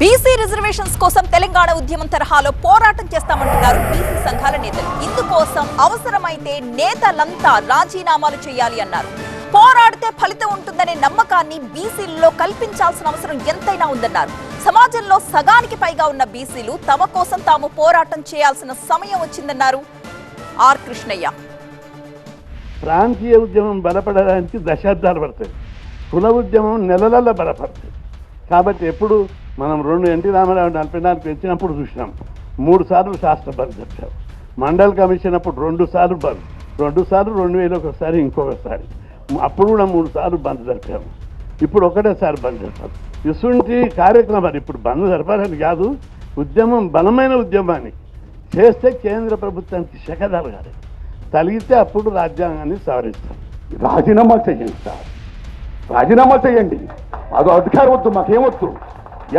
BC reservations కోసం తెలంగాణ ఉద్యమం తరహాలో పోరాటం చేస్తామంటున్నారు బీసీ సంఘాల నేతలు. ఇందుకోసం అవసరమైతే నేతలంతా రాజీనామాలు చేయాలి అన్నారు. పోరాడితే ఫలితం ఉంటుందనే నమ్మకాన్ని బీసీలలో కల్పించాల్సిన అవసరం ఎంతైనా ఉందన్నారు. సమాజంలో సగానికి పైగా ఉన్న బీసీలు తమ కోసం తాము పోరాటం చేయాల్సిన సమయం వచ్చిందన్నారు ఆర్ కృష్ణయ్య. ప్రాంతీయ ఉద్యమం బలపడడానికి దశాబ్దాలు పడతాయి, కుల ఉద్యమం నెలల బలపడుతుంది. కాబట్టి ఎప్పుడు మనం ఎన్టీ రామారావు 44 పెంచినప్పుడు చూసినాం, 3 సార్లు శాస్త్ర బంద్ చెప్పారు. మండల్ కమిషన్ అప్పుడు 2 సార్లు బంద్, 2 సార్లు 2000 ఒకసారి, ఇంకొకసారి అప్పుడు కూడా 3 సార్లు బంద్ జరిపాము. ఇప్పుడు ఒకటేసారి బంద్ జరిపారు. ఇటువంటి కార్యక్రమాలు ఇప్పుడు బంద్ జరపాలని కాదు, ఉద్యమం బలమైన ఉద్యమాన్ని చేస్తే కేంద్ర ప్రభుత్వానికి శక తలగాలి, తలిగితే అప్పుడు రాజ్యాంగాన్ని సవరిస్తాం. రాజీనామా చేయండి సార్, రాజీనామా చేయండి. అదో అధికారం వద్దు, మాకేమొద్దు.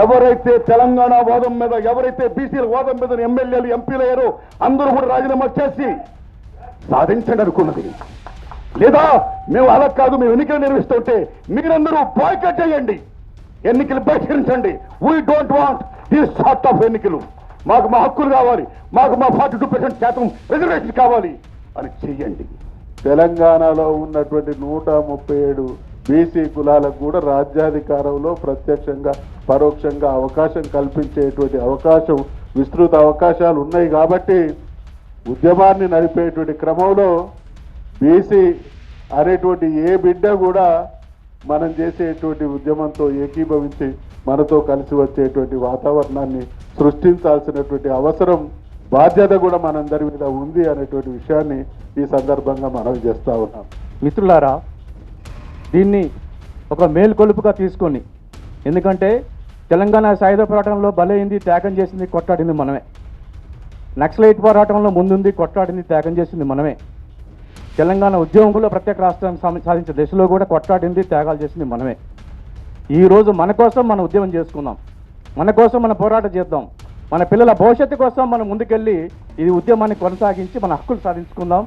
ఎవరైతే తెలంగాణ వాదం మీద, ఎవరైతే బీసీల వాదం మీద ఎమ్మెల్యేలు ఎంపీలు అయ్యారో అందరూ కూడా రాజీనామా చేసి సాధించండి అనుకున్నది. లేదా మేము అలా కాదు, మేము ఎన్నికలు నిర్వహిస్తుంటే మీరందరూ బాయ్కాట్ చేయండి, ఎన్నికలు బహిష్కరించండి. We don't want this sort of ఎన్నికలు. మాకు మా హక్కులు కావాలి, మాకు మా 42% శాతం రిజర్వేషన్ కావాలి అని చెయ్యండి. తెలంగాణలో ఉన్నటువంటి 137 బీసీ కులాలకు కూడా రాజ్యాధికారంలో ప్రత్యక్షంగా పరోక్షంగా అవకాశం కల్పించేటువంటి అవకాశం, విస్తృత అవకాశాలు ఉన్నాయి. కాబట్టి ఉద్యమాన్ని నడిపేటువంటి క్రమంలో బీసీ అనేటువంటి ఏ బిడ్డ కూడా మనం చేసేటువంటి ఉద్యమంతో ఏకీభవించి మనతో కలిసి వచ్చేటువంటి వాతావరణాన్ని సృష్టించాల్సినటువంటి అవసరం, బాధ్యత కూడా మనందరి మీద ఉంది అనేటువంటి విషయాన్ని ఈ సందర్భంగా మనవి చేస్తా ఉన్నాం. మిత్రులారా, దీన్ని ఒక మేల్కొలుపుగా తీసుకొని, ఎందుకంటే తెలంగాణ సాయుధ పోరాటంలో బలైంది, త్యాగం చేసింది, కొట్లాడింది మనమే. నక్సలైట్ పోరాటంలో ముందుంది, కొట్లాడింది, త్యాగం చేసింది మనమే. తెలంగాణ ఉద్యమంలో ప్రత్యేక రాష్ట్రాన్ని సాధించే దశలో కూడా కొట్లాడింది, త్యాగాలు చేసింది మనమే. ఈరోజు మన కోసం మనం ఉద్యమం చేసుకుందాం, మన కోసం మనం పోరాటం చేద్దాం, మన పిల్లల భవిష్యత్తు కోసం మనం ముందుకెళ్ళి ఈ ఉద్యమాన్ని కొనసాగించి మన హక్కులు సాధించుకుందాం.